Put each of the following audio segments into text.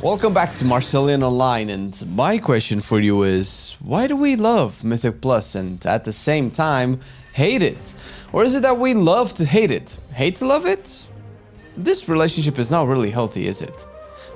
Welcome back to Marcelian Online, and my question for you is, why do we love Mythic Plus and at the same time hate it? Or is it that we love to hate it? Hate to love it? This relationship is not really healthy, is it?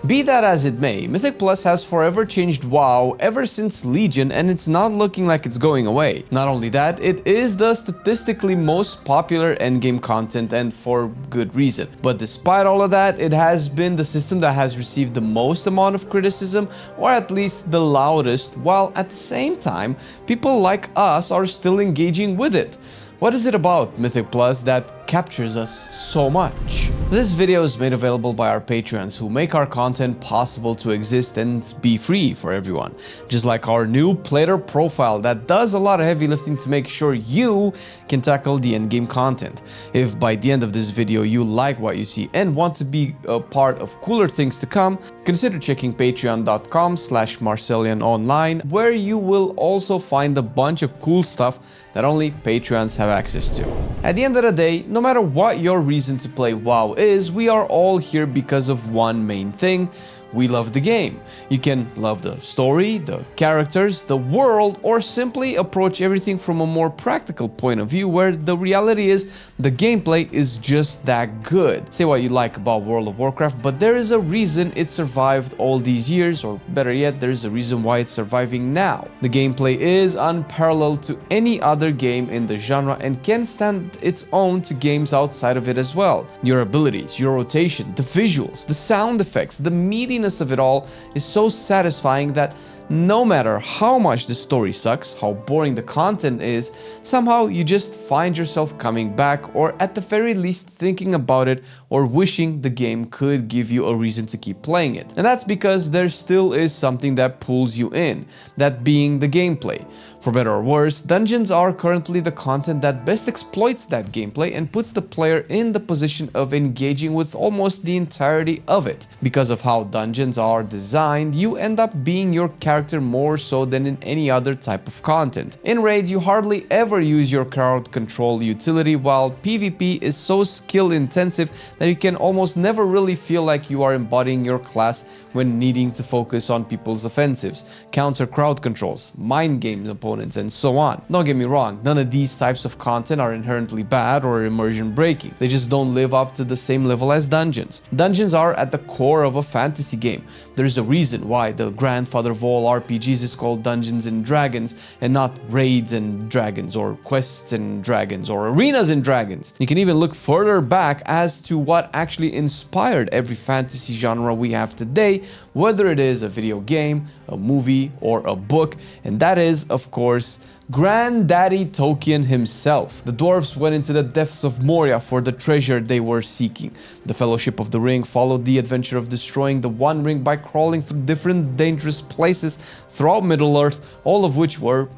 Be that as it may, Mythic Plus has forever changed WoW ever since Legion, and it's not looking like it's going away. Not only that, it is the statistically most popular endgame content, and for good reason. But despite all of that, it has been the system that has received the most amount of criticism, or at least the loudest, while at the same time, people like us are still engaging with it. What is it about Mythic Plus that captures us so much? This video is made available by our Patreons who make our content possible to exist and be free for everyone. Just like our new player profile that does a lot of heavy lifting to make sure you can tackle the endgame content. If by the end of this video you like what you see and want to be a part of cooler things to come, consider checking patreon.com/Marcelian&Online, where you will also find a bunch of cool stuff that only Patreons have access to. At the end of the day, no matter what your reason to play WoW is, we are all here because of one main thing. We love the game. You can love the story, the characters, the world, or simply approach everything from a more practical point of view where the reality is the gameplay is just that good. Say what you like about World of Warcraft, but there is a reason it survived all these years, or better yet, there is a reason why it's surviving now. The gameplay is unparalleled to any other game in the genre and can stand its own to games outside of it as well. Your abilities, your rotation, the visuals, the sound effects, the meatiness of it all is so satisfying that no matter how much the story sucks, how boring the content is, somehow you just find yourself coming back, or at the very least thinking about it or wishing the game could give you a reason to keep playing it. And that's because there still is something that pulls you in, that being the gameplay. For better or worse, dungeons are currently the content that best exploits that gameplay and puts the player in the position of engaging with almost the entirety of it. Because of how dungeons are designed, you end up being your character more so than in any other type of content. In raids, you hardly ever use your crowd control utility, while PvP is so skill intensive that you can almost never really feel like you are embodying your class when needing to focus on people's offensives, counter crowd controls, mind games opponents, and so on. Don't get me wrong, none of these types of content are inherently bad or immersion breaking. They just don't live up to the same level as dungeons. Dungeons are at the core of a fantasy game. There's a reason why the grandfather of all RPGs is called Dungeons and Dragons and not Raids and Dragons, or Quests and Dragons, or Arenas and Dragons. You can even look further back as to what actually inspired every fantasy genre we have today, whether it is a video game, a movie, or a book, and that is, of course, Granddaddy Tolkien himself. The dwarves went into the depths of Moria for the treasure they were seeking. The Fellowship of the Ring followed the adventure of destroying the One Ring by crawling through different dangerous places throughout Middle-earth, all of which were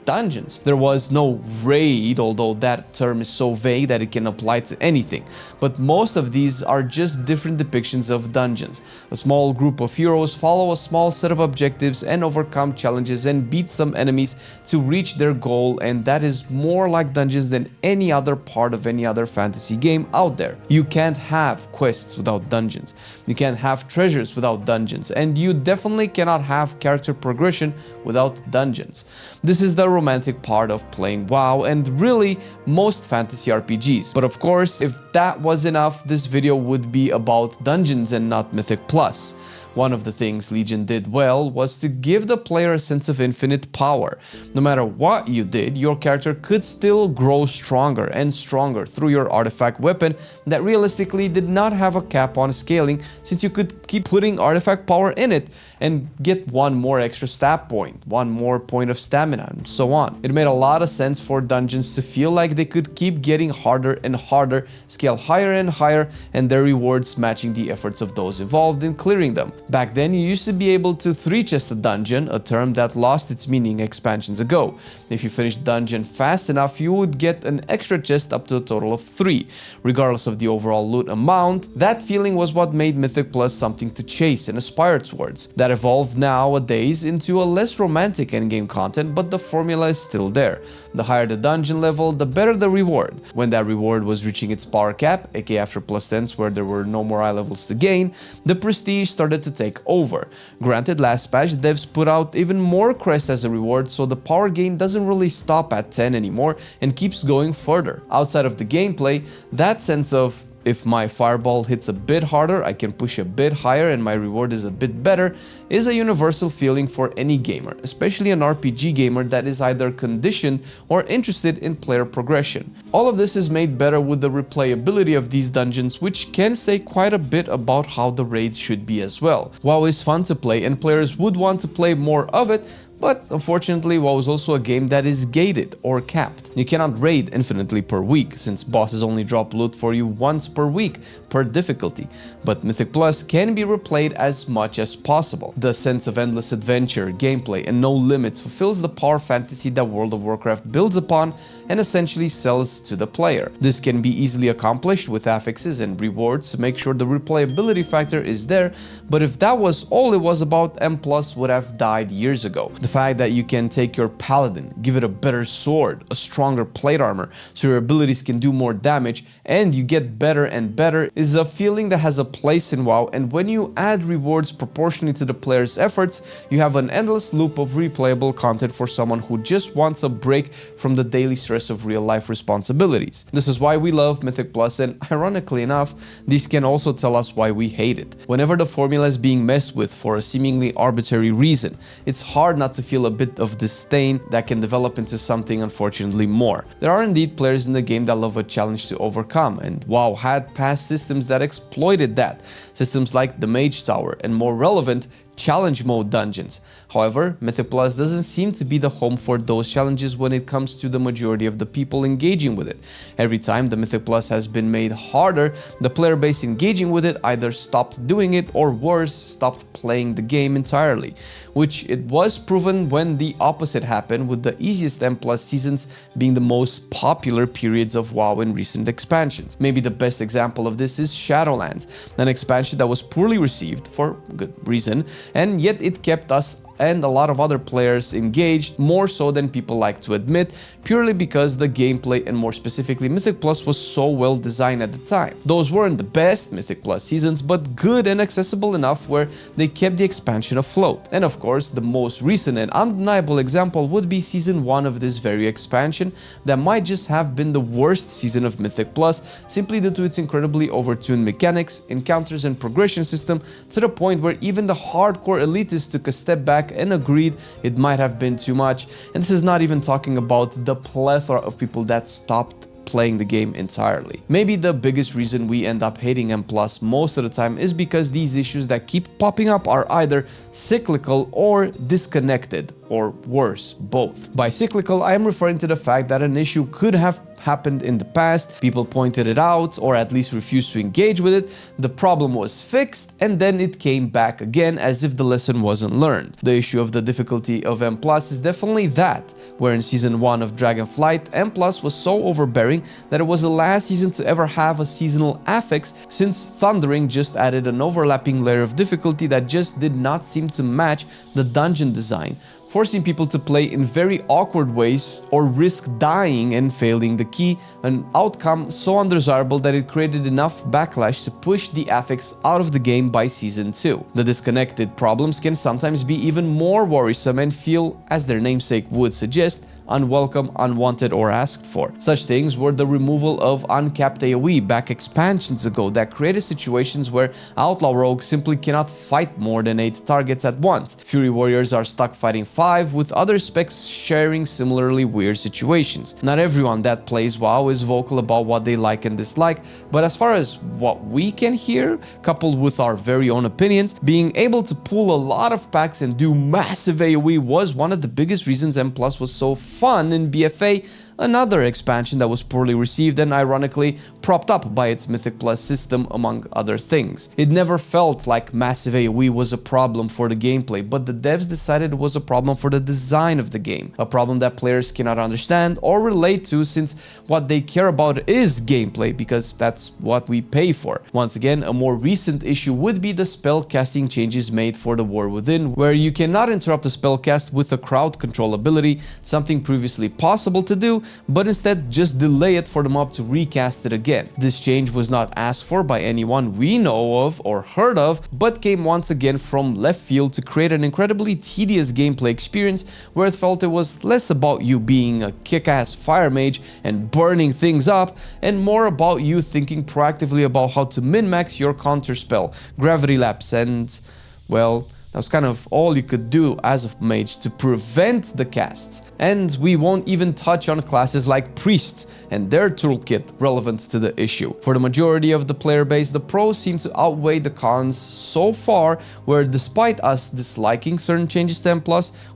dungeons. There was no raid, although that term is so vague that it can apply to anything. But most of these are just different depictions of dungeons. A small group of heroes follow a small set of objectives and overcome challenges and beat some enemies to reach their goal, and that is more like dungeons than any other part of any other fantasy game out there. You can't have quests without dungeons. You can't have treasures without dungeons, and you definitely cannot have character progression without dungeons. This is the romantic part of playing WoW and really most fantasy RPGs. But of course, if that was enough, this video would be about dungeons and not Mythic Plus. One of the things Legion did well was to give the player a sense of infinite power. No matter what you did, your character could still grow stronger and stronger through your artifact weapon that realistically did not have a cap on scaling, since you could keep putting artifact power in it and get one more extra stat point, one more point of stamina, and so on. It made a lot of sense for dungeons to feel like they could keep getting harder and harder, scale higher and higher, and their rewards matching the efforts of those involved in clearing them. Back then, you used to be able to 3-chest a dungeon, a term that lost its meaning expansions ago. If you finished dungeon fast enough, you would get an extra chest up to a total of 3. Regardless of the overall loot amount, that feeling was what made Mythic Plus something to chase and aspire towards. That evolved nowadays into a less romantic endgame content, but the formula is still there. The higher the dungeon level, the better the reward. When that reward was reaching its power cap, aka after plus 10s where there were no more eye levels to gain, the prestige started to take over. Granted, last patch, devs put out even more crests as a reward, so the power gain doesn't really stop at 10 anymore and keeps going further. Outside of the gameplay, that sense of if my fireball hits a bit harder, I can push a bit higher and my reward is a bit better, is a universal feeling for any gamer, especially an RPG gamer that is either conditioned or interested in player progression. All of this is made better with the replayability of these dungeons, which can say quite a bit about how the raids should be as well. WoW is fun to play and players would want to play more of it, but unfortunately, WoW is also a game that is gated or capped. You cannot raid infinitely per week, since bosses only drop loot for you once per week per difficulty, but Mythic Plus can be replayed as much as possible. The sense of endless adventure, gameplay, and no limits fulfills the power fantasy that World of Warcraft builds upon and essentially sells to the player. This can be easily accomplished with affixes and rewards to make sure the replayability factor is there, but if that was all it was about, M Plus would have died years ago. The fact that you can take your paladin, give it a better sword, a stronger plate armor, so your abilities can do more damage, and you get better and better is a feeling that has a place in WoW, and when you add rewards proportionally to the player's efforts, you have an endless loop of replayable content for someone who just wants a break from the daily stress of real-life responsibilities. This is why we love Mythic Plus, and ironically enough, these can also tell us why we hate it. Whenever the formula is being messed with for a seemingly arbitrary reason, it's hard not to feel a bit of disdain that can develop into something unfortunately more. There are indeed players in the game that love a challenge to overcome, and WoW had past systems that exploited that. Systems like the Mage Tower and, more relevant, challenge mode dungeons. However, Mythic Plus doesn't seem to be the home for those challenges when it comes to the majority of the people engaging with it. Every time the Mythic Plus has been made harder, the player base engaging with it either stopped doing it or worse, stopped playing the game entirely, which it was proven when the opposite happened, with the easiest M Plus seasons being the most popular periods of WoW in recent expansions. Maybe the best example of this is Shadowlands, an expansion that was poorly received for good reason, and yet it kept us and a lot of other players engaged, more so than people like to admit, purely because the gameplay and more specifically Mythic Plus was so well designed at the time. Those weren't the best Mythic Plus seasons, but good and accessible enough where they kept the expansion afloat. And of course, the most recent and undeniable example would be Season 1 of this very expansion that might just have been the worst season of Mythic Plus, simply due to its incredibly overtuned mechanics, encounters and progression system, to the point where even the hardcore elitists took a step back and agreed it might have been too much. And this is not even talking about the plethora of people that stopped playing the game entirely. Maybe the biggest reason we end up hating M Plus most of the time is because these issues that keep popping up are either cyclical or disconnected, or worse, both. By cyclical, I am referring to the fact that an issue could have happened in the past, people pointed it out or at least refused to engage with it, the problem was fixed, and then it came back again as if the lesson wasn't learned. The issue of the difficulty of M Plus is definitely that, where in Season 1 of Dragonflight, M Plus was so overbearing that it was the last season to ever have a seasonal affix, since Thundering just added an overlapping layer of difficulty that just did not seem to match the dungeon design, forcing people to play in very awkward ways or risk dying and failing the key, an outcome so undesirable that it created enough backlash to push the affix out of the game by Season 2. The disconnected problems can sometimes be even more worrisome and feel, as their namesake would suggest, unwelcome, unwanted, or asked for. Such things were the removal of uncapped AoE back expansions ago that created situations where outlaw rogues simply cannot fight more than 8 targets at once. Fury warriors are stuck fighting 5, with other specs sharing similarly weird situations. Not everyone that plays WoW is vocal about what they like and dislike, but as far as what we can hear, coupled with our very own opinions, being able to pull a lot of packs and do massive AoE was one of the biggest reasons M Plus was so fun in BFA, another expansion that was poorly received and ironically propped up by its Mythic Plus system, among other things. It never felt like massive AoE was a problem for the gameplay, but the devs decided it was a problem for the design of the game, a problem that players cannot understand or relate to, since what they care about is gameplay, because that's what we pay for. Once again, a more recent issue would be the spell casting changes made for the War Within, where you cannot interrupt a spell cast with a crowd control ability, something previously possible to do, but instead just delay it for the mob to recast it again. This change was not asked for by anyone we know of or heard of, but came once again from left field to create an incredibly tedious gameplay experience where it felt it was less about you being a kick-ass fire mage and burning things up, and more about you thinking proactively about how to min-max your counter spell, gravity lapse, and, well, that was kind of all you could do as a mage to prevent the casts. And we won't even touch on classes like priests and their toolkit relevant to the issue. For the majority of the player base, the pros seem to outweigh the cons so far, where despite us disliking certain changes to M+,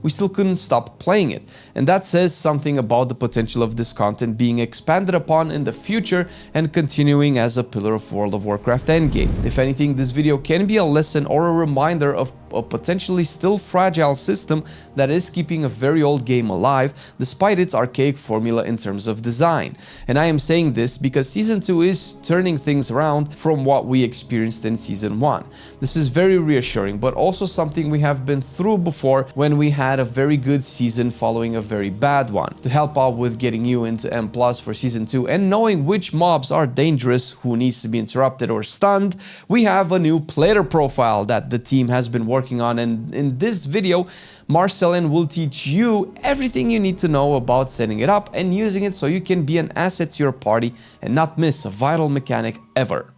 we still couldn't stop playing it. And that says something about the potential of this content being expanded upon in the future and continuing as a pillar of World of Warcraft Endgame. If anything, this video can be a lesson or a reminder of a potentially still fragile system that is keeping a very old game alive despite its archaic formula in terms of design. And I am saying this because Season 2 is turning things around from what we experienced in Season 1. This is very reassuring, but also something we have been through before when we had a very good season following a very bad one. To help out with getting you into M+ for Season 2 and knowing which mobs are dangerous, who needs to be interrupted or stunned, we have a new player profile that the team has been working on, and in this video Marcelian will teach you everything you need to know about setting it up and using it so you can be an asset to your party and not miss a vital mechanic ever.